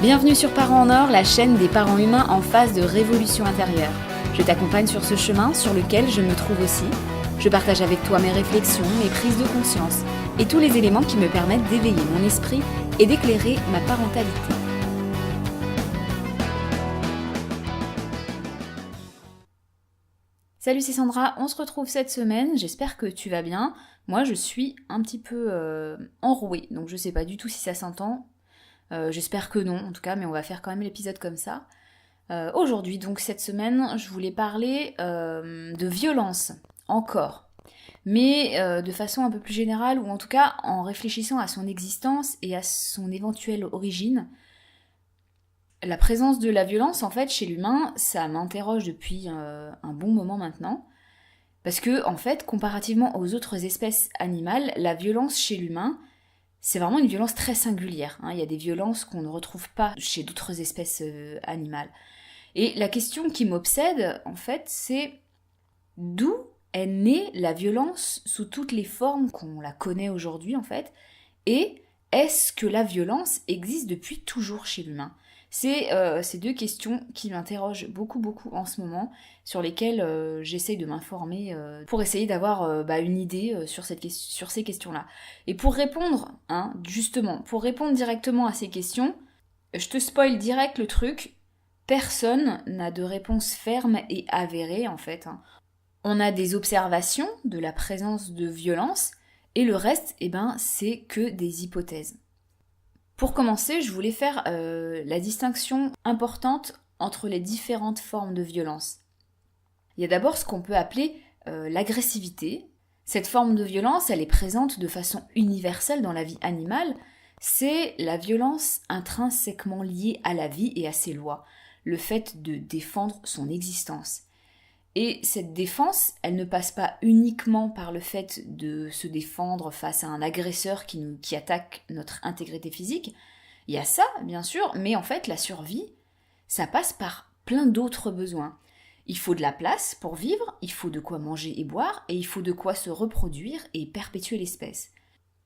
Bienvenue sur Parents en Or, la chaîne des parents humains en phase de révolution intérieure. Je t'accompagne sur ce chemin sur lequel je me trouve aussi. Je partage avec toi mes réflexions, mes prises de conscience et tous les éléments qui me permettent d'éveiller mon esprit et d'éclairer ma parentalité. Salut, c'est Sandra, on se retrouve cette semaine, j'espère que tu vas bien. Moi je suis un petit peu enrouée, donc je sais pas du tout si ça s'entend. J'espère que non, en tout cas, mais on va faire quand même l'épisode comme ça. Aujourd'hui, donc cette semaine, je voulais parler de violence, encore. Mais de façon un peu plus générale, ou en tout cas en réfléchissant à son existence et à son éventuelle origine. La présence de la violence, en fait, chez l'humain, ça m'interroge depuis un bon moment maintenant. Parce que, en fait, comparativement aux autres espèces animales, la violence chez l'humain, c'est vraiment une violence très singulière. Il y a des violences qu'on ne retrouve pas chez d'autres espèces animales. Et la question qui m'obsède, en fait, c'est d'où est née la violence sous toutes les formes qu'on la connaît aujourd'hui, en fait, et est-ce que la violence existe depuis toujours chez l'humain ? C'est ces deux questions qui m'interrogent beaucoup en ce moment, sur lesquelles j'essaye de m'informer pour essayer d'avoir une idée sur ces questions-là. Et pour répondre, justement, pour répondre directement à ces questions, je te spoil direct le truc, personne n'a de réponse ferme et avérée en fait. On a des observations de la présence de violence, et le reste, c'est que des hypothèses. Pour commencer, je voulais faire la distinction importante entre les différentes formes de violence. Il y a d'abord ce qu'on peut appeler l'agressivité. Cette forme de violence, elle est présente de façon universelle dans la vie animale. C'est la violence intrinsèquement liée à la vie et à ses lois, le fait de défendre son existence. Et cette défense, elle ne passe pas uniquement par le fait de se défendre face à un agresseur qui attaque notre intégrité physique. Il y a ça, bien sûr, mais en fait, la survie, ça passe par plein d'autres besoins. Il faut de la place pour vivre, il faut de quoi manger et boire, et il faut de quoi se reproduire et perpétuer l'espèce.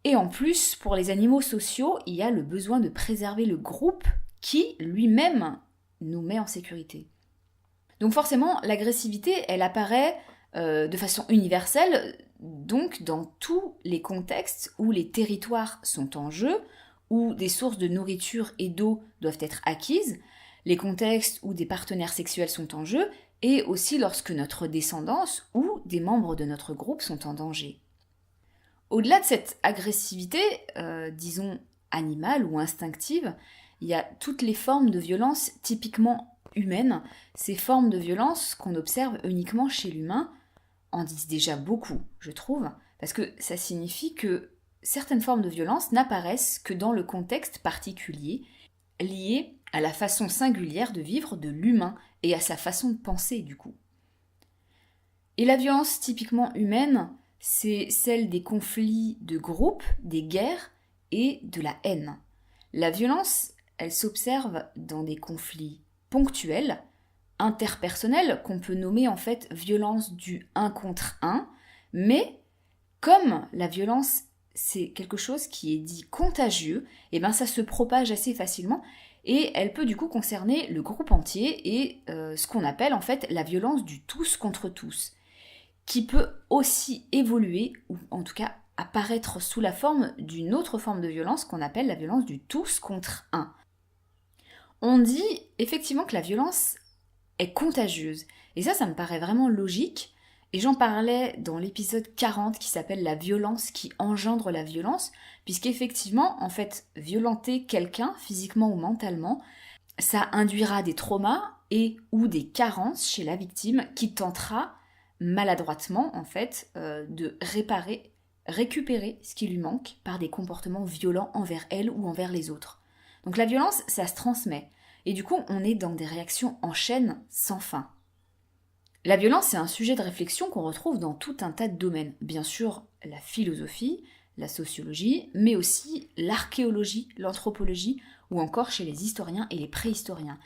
Et en plus, pour les animaux sociaux, il y a le besoin de préserver le groupe qui, lui-même, nous met en sécurité. Donc forcément, l'agressivité, elle apparaît de façon universelle, donc dans tous les contextes où les territoires sont en jeu, où des sources de nourriture et d'eau doivent être acquises, les contextes où des partenaires sexuels sont en jeu, et aussi lorsque notre descendance ou des membres de notre groupe sont en danger. Au-delà de cette agressivité, disons animale ou instinctive, il y a toutes les formes de violence typiquement humaines. Ces formes de violence qu'on observe uniquement chez l'humain en disent déjà beaucoup, je trouve, parce que ça signifie que certaines formes de violence n'apparaissent que dans le contexte particulier, lié à la façon singulière de vivre de l'humain et à sa façon de penser du coup. Et la violence typiquement humaine, c'est celle des conflits de groupe, des guerres et de la haine. La violence, elle s'observe dans des conflits ponctuelle, interpersonnelle, qu'on peut nommer en fait violence du 1 contre 1, mais comme la violence c'est quelque chose qui est dit contagieux, et ça se propage assez facilement, et elle peut du coup concerner le groupe entier, et ce qu'on appelle en fait la violence du tous contre tous, qui peut aussi évoluer, ou en tout cas apparaître sous la forme d'une autre forme de violence qu'on appelle la violence du tous contre un. On dit effectivement que la violence est contagieuse. Et ça me paraît vraiment logique. Et j'en parlais dans l'épisode 40 qui s'appelle « La violence qui engendre la violence », puisqu'effectivement, en fait, violenter quelqu'un, physiquement ou mentalement, ça induira des traumas et ou des carences chez la victime qui tentera maladroitement, en fait, de récupérer ce qui lui manque par des comportements violents envers elle ou envers les autres. Donc la violence, ça se transmet. Et du coup, on est dans des réactions en chaîne sans fin. La violence, c'est un sujet de réflexion qu'on retrouve dans tout un tas de domaines. Bien sûr, la philosophie, la sociologie, mais aussi l'archéologie, l'anthropologie, ou encore chez les historiens et les préhistoriens.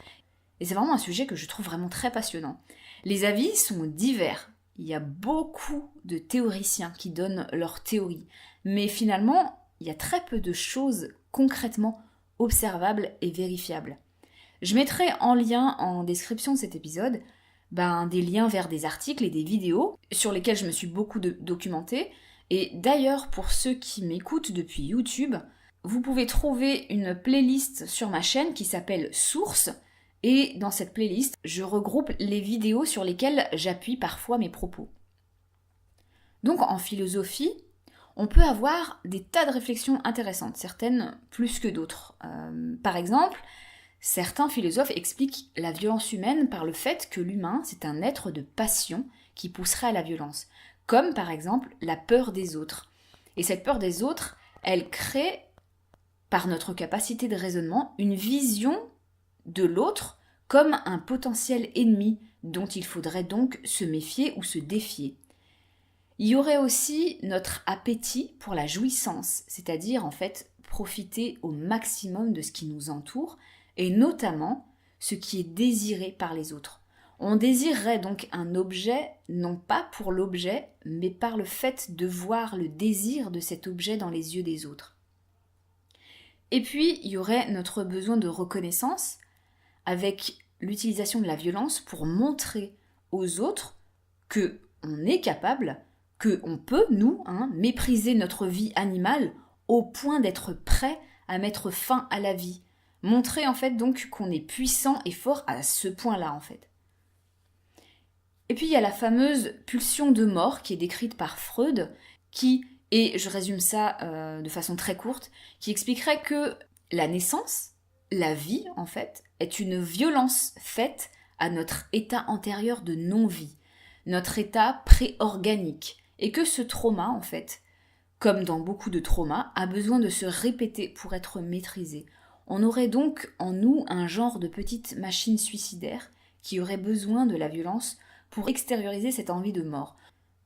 Et c'est vraiment un sujet que je trouve vraiment très passionnant. Les avis sont divers. Il y a beaucoup de théoriciens qui donnent leurs théories. Mais finalement, il y a très peu de choses concrètement observables et vérifiables. Je mettrai en lien en description de cet épisode des liens vers des articles et des vidéos sur lesquels je me suis beaucoup documentée. Et d'ailleurs, pour ceux qui m'écoutent depuis YouTube, vous pouvez trouver une playlist sur ma chaîne qui s'appelle Sources. Et dans cette playlist, je regroupe les vidéos sur lesquelles j'appuie parfois mes propos. Donc en philosophie, on peut avoir des tas de réflexions intéressantes, certaines plus que d'autres. Par exemple, certains philosophes expliquent la violence humaine par le fait que l'humain, c'est un être de passion qui pousserait à la violence, comme par exemple la peur des autres. Et cette peur des autres, elle crée, par notre capacité de raisonnement, une vision de l'autre comme un potentiel ennemi dont il faudrait donc se méfier ou se défier. Il y aurait aussi notre appétit pour la jouissance, c'est-à-dire en fait profiter au maximum de ce qui nous entoure, et notamment ce qui est désiré par les autres. On désirerait donc un objet, non pas pour l'objet, mais par le fait de voir le désir de cet objet dans les yeux des autres. Et puis, il y aurait notre besoin de reconnaissance, avec l'utilisation de la violence pour montrer aux autres qu'on est capable, qu'on peut, nous, mépriser notre vie animale au point d'être prêt à mettre fin à la vie. Montrer en fait donc qu'on est puissant et fort à ce point-là en fait. Et puis il y a la fameuse pulsion de mort qui est décrite par Freud, qui, et je résume ça de façon très courte, qui expliquerait que la naissance, la vie en fait, est une violence faite à notre état antérieur de non-vie, notre état pré-organique, et que ce trauma en fait, comme dans beaucoup de traumas, a besoin de se répéter pour être maîtrisé. On aurait donc en nous un genre de petite machine suicidaire qui aurait besoin de la violence pour extérioriser cette envie de mort.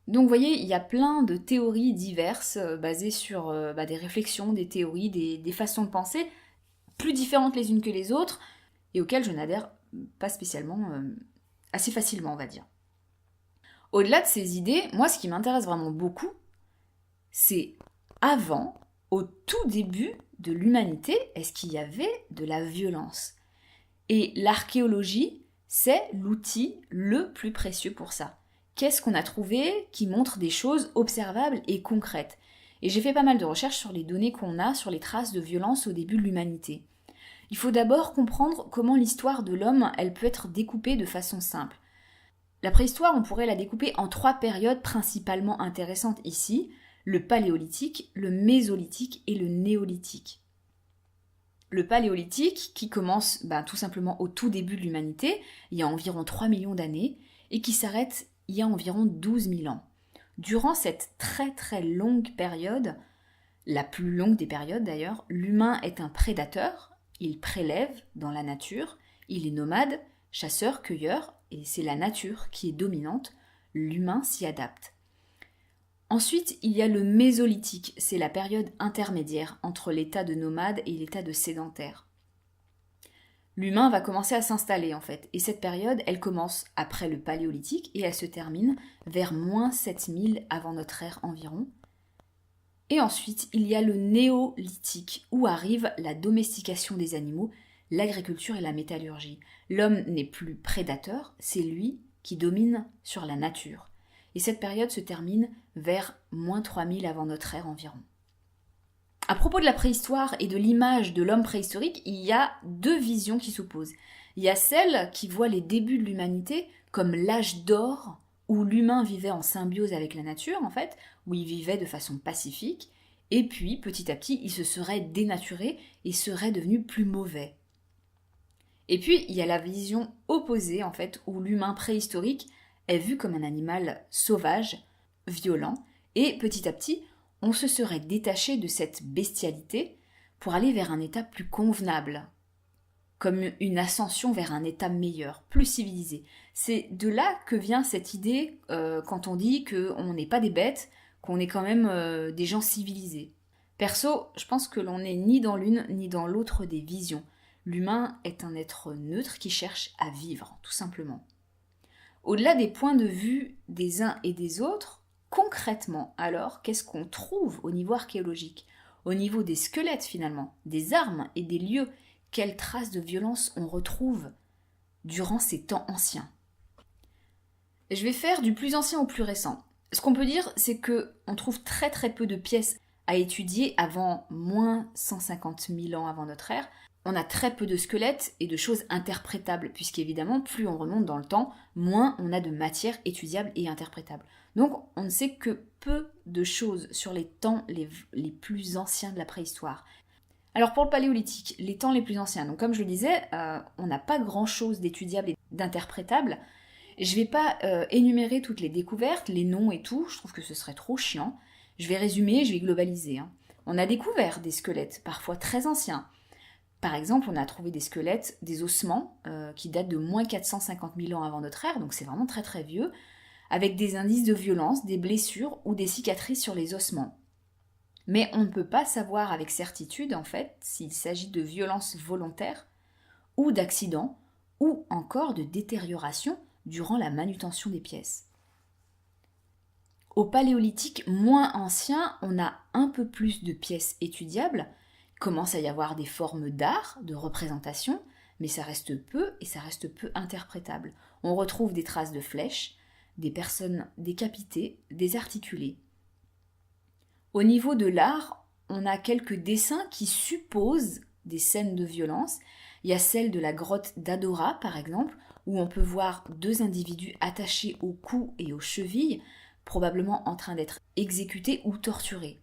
Donc vous voyez, il y a plein de théories diverses basées sur des réflexions, des théories, des façons de penser, plus différentes les unes que les autres, et auxquelles je n'adhère pas spécialement, assez facilement on va dire. Au-delà de ces idées, moi ce qui m'intéresse vraiment beaucoup, c'est avant, au tout début de l'humanité, est-ce qu'il y avait de la violence ? Et l'archéologie, c'est l'outil le plus précieux pour ça. Qu'est-ce qu'on a trouvé qui montre des choses observables et concrètes ? Et j'ai fait pas mal de recherches sur les données qu'on a sur les traces de violence au début de l'humanité. Il faut d'abord comprendre comment l'histoire de l'homme, elle peut être découpée de façon simple. La préhistoire, on pourrait la découper en 3 périodes principalement intéressantes ici, le paléolithique, le mésolithique et le néolithique. Le paléolithique, qui commence tout simplement au tout début de l'humanité, il y a environ 3 millions d'années, et qui s'arrête il y a environ 12 000 ans. Durant cette très très longue période, la plus longue des périodes d'ailleurs, l'humain est un prédateur, il prélève dans la nature, il est nomade, chasseur-cueilleur, et c'est la nature qui est dominante, l'humain s'y adapte. Ensuite, il y a le mésolithique, c'est la période intermédiaire entre l'état de nomade et l'état de sédentaire. L'humain va commencer à s'installer en fait, et cette période, elle commence après le paléolithique et elle se termine vers moins 7000 avant notre ère environ. Et ensuite, il y a le néolithique, où arrive la domestication des animaux, l'agriculture et la métallurgie. L'homme n'est plus prédateur, c'est lui qui domine sur la nature. Et cette période se termine vers moins 3000 avant notre ère environ. À propos de la préhistoire et de l'image de l'homme préhistorique, il y a 2 visions qui s'opposent. Il y a celle qui voit les débuts de l'humanité comme l'âge d'or où l'humain vivait en symbiose avec la nature, en fait, où il vivait de façon pacifique, et puis petit à petit il se serait dénaturé et serait devenu plus mauvais. Et puis il y a la vision opposée, en fait, où l'humain préhistorique est vu comme un animal sauvage, violent, et petit à petit, on se serait détaché de cette bestialité pour aller vers un état plus convenable, comme une ascension vers un état meilleur, plus civilisé. C'est de là que vient cette idée quand on dit qu'on n'est pas des bêtes, qu'on est quand même des gens civilisés. Perso, je pense que l'on n'est ni dans l'une ni dans l'autre des visions. L'humain est un être neutre qui cherche à vivre, tout simplement. Au-delà des points de vue des uns et des autres, concrètement alors, qu'est-ce qu'on trouve au niveau archéologique ? Au niveau des squelettes finalement, des armes et des lieux, quelles traces de violence on retrouve durant ces temps anciens? Je vais faire du plus ancien au plus récent. Ce qu'on peut dire, c'est que on trouve très très peu de pièces à étudier avant moins 150 000 ans avant notre ère. On a très peu de squelettes et de choses interprétables, puisqu'évidemment, plus on remonte dans le temps, moins on a de matière étudiable et interprétable. Donc, on ne sait que peu de choses sur les temps les plus anciens de la préhistoire. Alors, pour le paléolithique, les temps les plus anciens, donc comme je le disais, on n'a pas grand-chose d'étudiable et d'interprétable. Je ne vais pas énumérer toutes les découvertes, les noms et tout, je trouve que ce serait trop chiant. Je vais résumer, je vais globaliser. On a découvert des squelettes, parfois très anciens. Par exemple, on a trouvé des squelettes, des ossements, qui datent de moins 450 000 ans avant notre ère, donc c'est vraiment très très vieux, avec des indices de violence, des blessures ou des cicatrices sur les ossements. Mais on ne peut pas savoir avec certitude, en fait, s'il s'agit de violences volontaires, ou d'accidents, ou encore de détérioration durant la manutention des pièces. Au paléolithique moins ancien, on a un peu plus de pièces étudiables. Il commence à y avoir des formes d'art, de représentation, mais ça reste peu et ça reste peu interprétable. On retrouve des traces de flèches, des personnes décapitées, désarticulées. Au niveau de l'art, on a quelques dessins qui supposent des scènes de violence. Il y a celle de la grotte d'Adora, par exemple, où on peut voir deux individus attachés au cou et aux chevilles, probablement en train d'être exécutés ou torturés.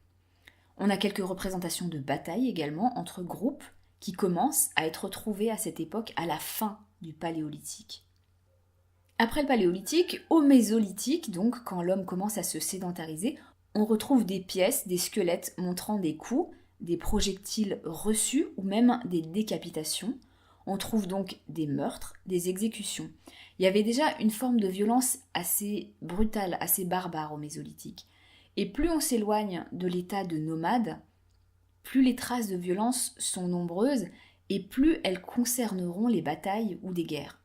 On a quelques représentations de batailles également entre groupes qui commencent à être retrouvés à cette époque à la fin du Paléolithique. Après le Paléolithique, au Mésolithique, donc quand l'homme commence à se sédentariser, on retrouve des pièces, des squelettes montrant des coups, des projectiles reçus ou même des décapitations. On trouve donc des meurtres, des exécutions. Il y avait déjà une forme de violence assez brutale, assez barbare au Mésolithique. Et plus on s'éloigne de l'état de nomade, plus les traces de violence sont nombreuses et plus elles concerneront les batailles ou des guerres.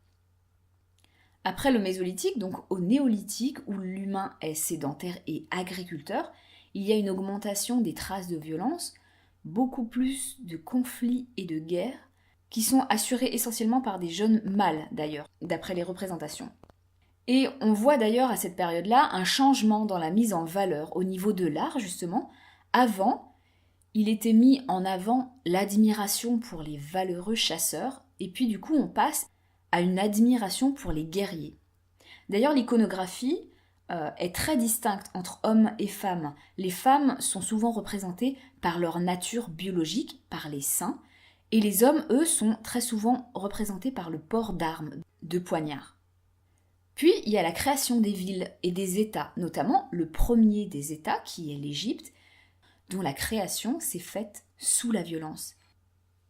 Après le Mésolithique, donc au Néolithique, où l'humain est sédentaire et agriculteur, il y a une augmentation des traces de violence, beaucoup plus de conflits et de guerres, qui sont assurés essentiellement par des jeunes mâles d'ailleurs, d'après les représentations. Et on voit d'ailleurs à cette période-là un changement dans la mise en valeur au niveau de l'art justement. Avant, il était mis en avant l'admiration pour les valeureux chasseurs, et puis du coup on passe à une admiration pour les guerriers. D'ailleurs l'iconographie est très distincte entre hommes et femmes. Les femmes sont souvent représentées par leur nature biologique, par les seins, et les hommes, eux, sont très souvent représentés par le port d'armes, de poignards. Puis, il y a la création des villes et des États, notamment le premier des États, qui est l'Égypte, dont la création s'est faite sous la violence.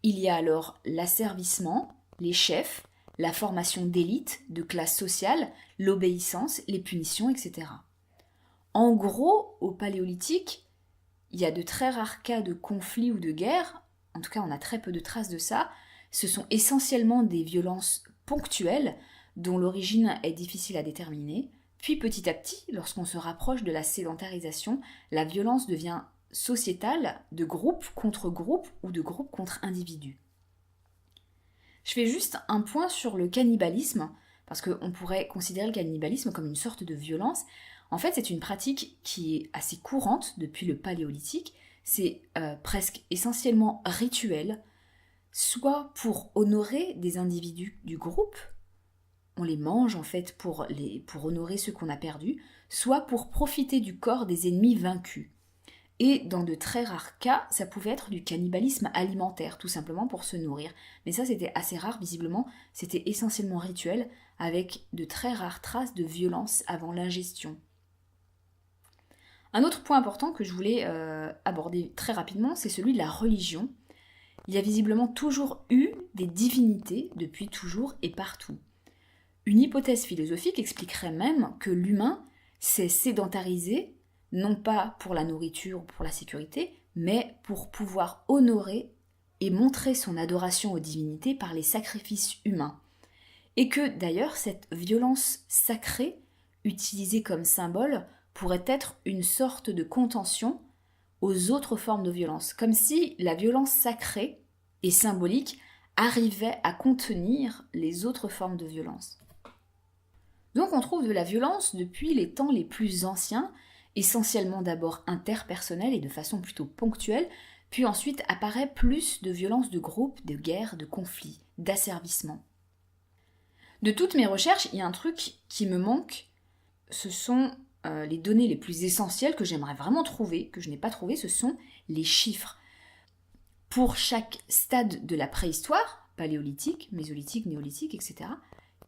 Il y a alors l'asservissement, les chefs, la formation d'élite, de classe sociale, l'obéissance, les punitions, etc. En gros, au Paléolithique, il y a de très rares cas de conflits ou de guerres, en tout cas on a très peu de traces de ça. Ce sont essentiellement des violences ponctuelles dont l'origine est difficile à déterminer. Puis petit à petit, lorsqu'on se rapproche de la sédentarisation, la violence devient sociétale, de groupe contre groupe ou de groupe contre individu. Je fais juste un point sur le cannibalisme, parce qu'on pourrait considérer le cannibalisme comme une sorte de violence. En fait, c'est une pratique qui est assez courante depuis le Paléolithique. C'est presque essentiellement rituel, soit pour honorer des individus du groupe, on les mange en fait pour honorer ceux qu'on a perdus, soit pour profiter du corps des ennemis vaincus. Et dans de très rares cas, ça pouvait être du cannibalisme alimentaire, tout simplement pour se nourrir. Mais ça, c'était assez rare, visiblement. C'était essentiellement rituel, avec de très rares traces de violence avant l'ingestion. Un autre point important que je voulais aborder très rapidement, c'est celui de la religion. Il y a visiblement toujours eu des divinités depuis toujours et partout. Une hypothèse philosophique expliquerait même que l'humain s'est sédentarisé, non pas pour la nourriture ou pour la sécurité, mais pour pouvoir honorer et montrer son adoration aux divinités par les sacrifices humains. Et que d'ailleurs cette violence sacrée, utilisée comme symbole, pourrait être une sorte de contention aux autres formes de violence, comme si la violence sacrée et symbolique arrivait à contenir les autres formes de violence. Donc on trouve de la violence depuis les temps les plus anciens, essentiellement d'abord interpersonnelle et de façon plutôt ponctuelle, puis ensuite apparaît plus de violence de groupe, de guerre, de conflit, d'asservissement. De toutes mes recherches, il y a un truc qui me manque, ce sont les données les plus essentielles que j'aimerais vraiment trouver, que je n'ai pas trouvé, ce sont les chiffres. Pour chaque stade de la préhistoire, paléolithique, mésolithique, néolithique, etc.,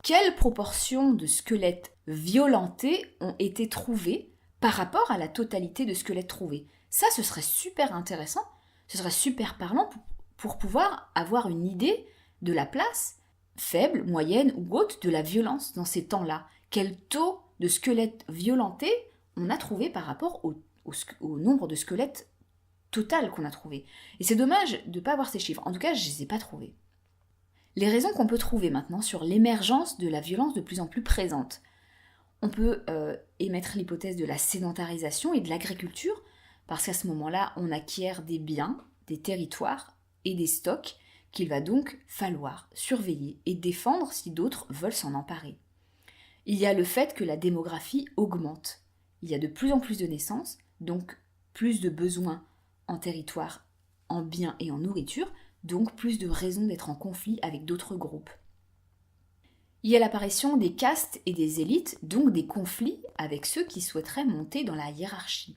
quelle proportion de squelettes violentés ont été trouvés par rapport à la totalité de squelettes trouvés? Ça, ce serait super intéressant, ce serait super parlant pour pouvoir avoir une idée de la place, faible, moyenne ou haute, de la violence dans ces temps-là. Quel taux de squelettes violentés on a trouvé par rapport au nombre de squelettes total qu'on a trouvé. Et c'est dommage de ne pas avoir ces chiffres. En tout cas, je ne les ai pas trouvés. Les raisons qu'on peut trouver maintenant sur l'émergence de la violence de plus en plus présente. On peut émettre l'hypothèse de la sédentarisation et de l'agriculture, parce qu'à ce moment-là, on acquiert des biens, des territoires et des stocks qu'il va donc falloir surveiller et défendre si d'autres veulent s'en emparer. Il y a le fait que la démographie augmente. Il y a de plus en plus de naissances, donc plus de besoins en territoire, en biens et en nourriture, donc plus de raisons d'être en conflit avec d'autres groupes. Il y a l'apparition des castes et des élites, donc des conflits avec ceux qui souhaiteraient monter dans la hiérarchie.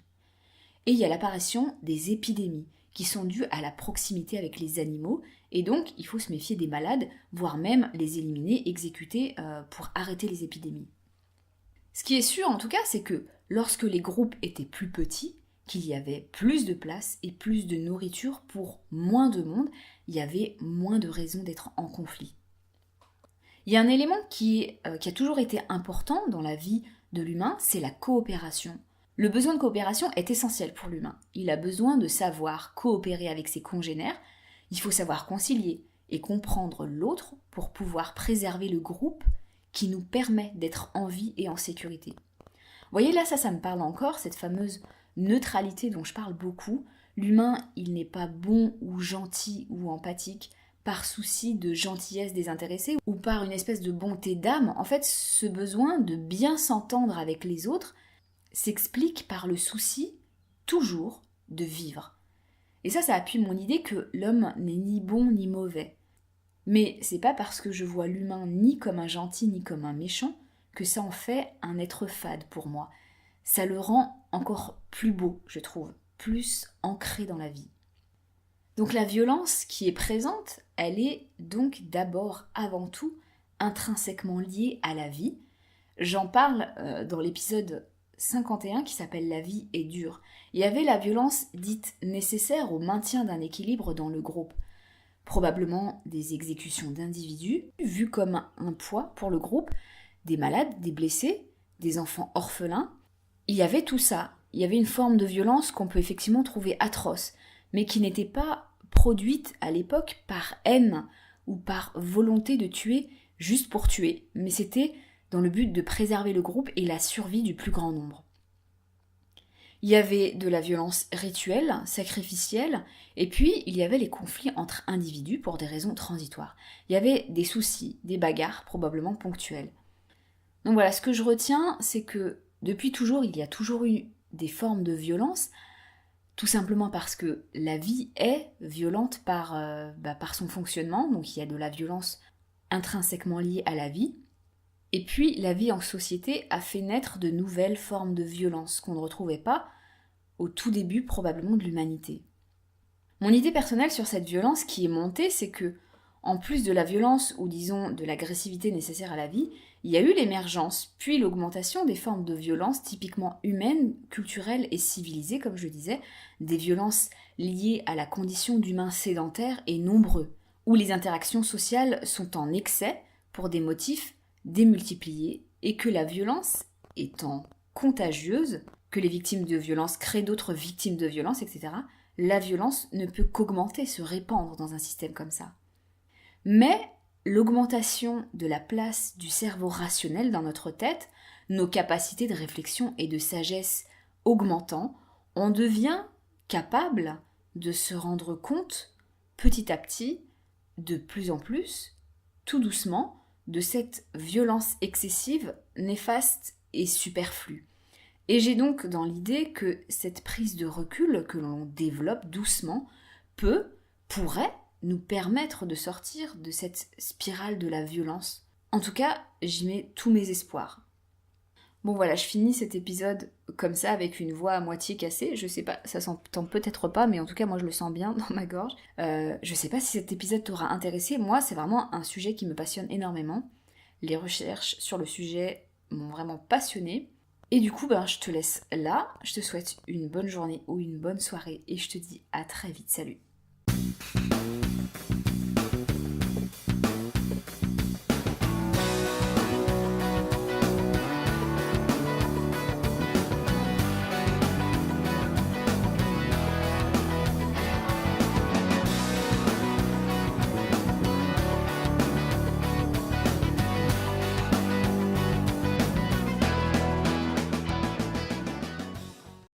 Et il y a l'apparition des épidémies, qui sont dues à la proximité avec les animaux, et donc il faut se méfier des malades, voire même les éliminer, exécuter pour arrêter les épidémies. Ce qui est sûr en tout cas, c'est que lorsque les groupes étaient plus petits, qu'il y avait plus de place et plus de nourriture pour moins de monde, il y avait moins de raisons d'être en conflit. Il y a un élément qui a toujours été important dans la vie de l'humain, c'est la coopération. Le besoin de coopération est essentiel pour l'humain. Il a besoin de savoir coopérer avec ses congénères, il faut savoir concilier et comprendre l'autre pour pouvoir préserver le groupe qui nous permet d'être en vie et en sécurité. Vous voyez là, ça me parle encore, cette fameuse neutralité dont je parle beaucoup. L'humain, il n'est pas bon ou gentil ou empathique par souci de gentillesse désintéressée ou par une espèce de bonté d'âme. En fait, ce besoin de bien s'entendre avec les autres s'explique par le souci, toujours, de vivre. Et ça appuie mon idée que l'homme n'est ni bon ni mauvais. Mais c'est pas parce que je vois l'humain ni comme un gentil ni comme un méchant que ça en fait un être fade pour moi. Ça le rend encore plus beau, je trouve, plus ancré dans la vie. Donc la violence qui est présente, elle est donc d'abord, avant tout, intrinsèquement liée à la vie. J'en parle dans l'épisode 51 qui s'appelle « La vie est dure ». Il y avait la violence dite nécessaire au maintien d'un équilibre dans le groupe. Probablement des exécutions d'individus, vues comme un poids pour le groupe, des malades, des blessés, des enfants orphelins. Il y avait tout ça. Il y avait une forme de violence qu'on peut effectivement trouver atroce, mais qui n'était pas produite à l'époque par haine ou par volonté de tuer juste pour tuer, mais c'était dans le but de préserver le groupe et la survie du plus grand nombre. Il y avait de la violence rituelle, sacrificielle, et puis il y avait les conflits entre individus pour des raisons transitoires. Il y avait des soucis, des bagarres probablement ponctuelles. Donc voilà, ce que je retiens, c'est que depuis toujours, il y a toujours eu des formes de violence, tout simplement parce que la vie est violente par son fonctionnement, donc il y a de la violence intrinsèquement liée à la vie. Et puis, la vie en société a fait naître de nouvelles formes de violence qu'on ne retrouvait pas au tout début probablement de l'humanité. Mon idée personnelle sur cette violence qui est montée, c'est que, en plus de la violence ou disons de l'agressivité nécessaire à la vie, il y a eu l'émergence, puis l'augmentation des formes de violence typiquement humaines, culturelles et civilisées, comme je disais, des violences liées à la condition d'humains sédentaires et nombreux, où les interactions sociales sont en excès pour des motifs démultipliée et que la violence étant contagieuse, que les victimes de violence créent d'autres victimes de violence, etc., la violence ne peut qu'augmenter, se répandre dans un système comme ça. Mais l'augmentation de la place du cerveau rationnel dans notre tête, nos capacités de réflexion et de sagesse augmentant, on devient capable de se rendre compte petit à petit, de plus en plus, tout doucement, de cette violence excessive, néfaste et superflue. Et j'ai donc dans l'idée que cette prise de recul que l'on développe doucement pourrait nous permettre de sortir de cette spirale de la violence. En tout cas, j'y mets tous mes espoirs. Bon voilà, je finis cet épisode comme ça avec une voix à moitié cassée. Je sais pas, ça s'entend peut-être pas, mais en tout cas moi je le sens bien dans ma gorge. Je sais pas si cet épisode t'aura intéressé. Moi c'est vraiment un sujet qui me passionne énormément. Les recherches sur le sujet m'ont vraiment passionnée. Et du coup, je te laisse là. Je te souhaite une bonne journée ou une bonne soirée et je te dis à très vite. Salut!